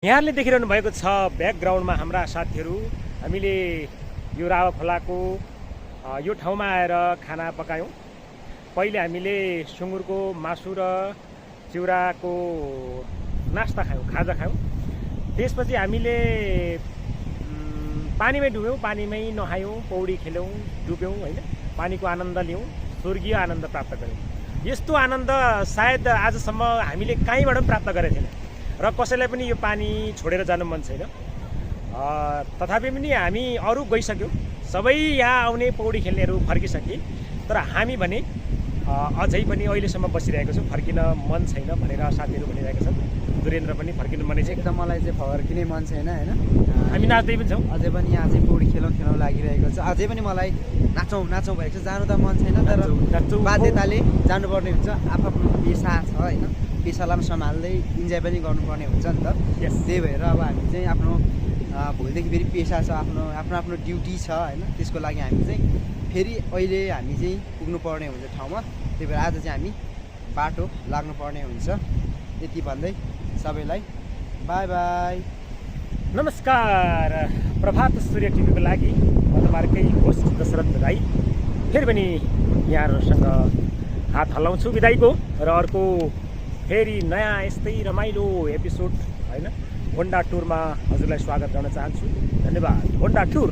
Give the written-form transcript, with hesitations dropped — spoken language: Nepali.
यहाँले देखिरहनु भएको छ ब्याकग्राउन्डमा हाम्रा साथीहरू। हामीले यो रावा खोलाको यो ठाउँमा आएर खाना पकायौँ। पहिले हामीले सुँगुरको मासु र चिउराको नास्ता खायौँ, खाजा खायौँ। त्यसपछि हामीले पानीमै डुब्यौँ, पानीमै नहायौँ, पौडी खेल्यौँ, डुब्यौँ होइन, पानीको आनन्द लियौँ, स्वर्गीय आनन्द प्राप्त गऱ्यौँ। यस्तो आनन्द सायद आजसम्म हामीले कहीँबाट पनि प्राप्त गरेको थिएन र कसैलाई पनि यो पानी छोडेर जानु मन छैन। तथापि पनि हामी अरू गइसक्यौँ, सबै यहाँ आउने पौडी खेल्नेहरू फर्किसके, तर हामी भने अझै पनि अहिलेसम्म बसिरहेको छौँ, फर्किन मन छैन भनेर साथीहरू भनिरहेका छन्। दुरेन्द्र पनि फर्किनु मनै छैन। एकदम मलाई चाहिँ फर्किनै मन छैन होइन। हामी नाच्दै पनि छौँ, अझै पनि यहाँ चाहिँ पौडी खेलौँ लागिरहेको छ। अझै पनि मलाई नाचौँ भएको छ, जानु त मन छैन तर बाध्यताले जानुपर्ने हुन्छ। आफ्नो पेसा छ होइन, पेसालाई पनि सम्हाल्दै इन्जोय पनि गर्नुपर्ने हुन्छ नि त। त्यही भएर अब हामी चाहिँ आफ्नो भोलिदेखि फेरि पेसा छ, आफ्नो ड्युटी छ होइन। त्यसको लागि हामी चाहिँ फेरि अहिले हामी चाहिँ पुग्नुपर्ने हुन्छ ठाउँमा। त्यही भएर आज चाहिँ हामी बाटो लाग्नुपर्ने हुन्छ। यति भन्दै सबैलाई बाई बाई, नमस्कार। प्रभात सूर्य टिभीको लागि म तपाईँहरूकै होस्ट दशरथ राई फेरि पनि यहाँहरूसँग हात हल्लाउँछु बिदाईको। र अर्को फेरि नयाँ यस्तै रमाइलो एपिसोड होइन होन्डा टुरमा हजुरलाई स्वागत गर्न चाहन्छु। धन्यवाद। Honda tour.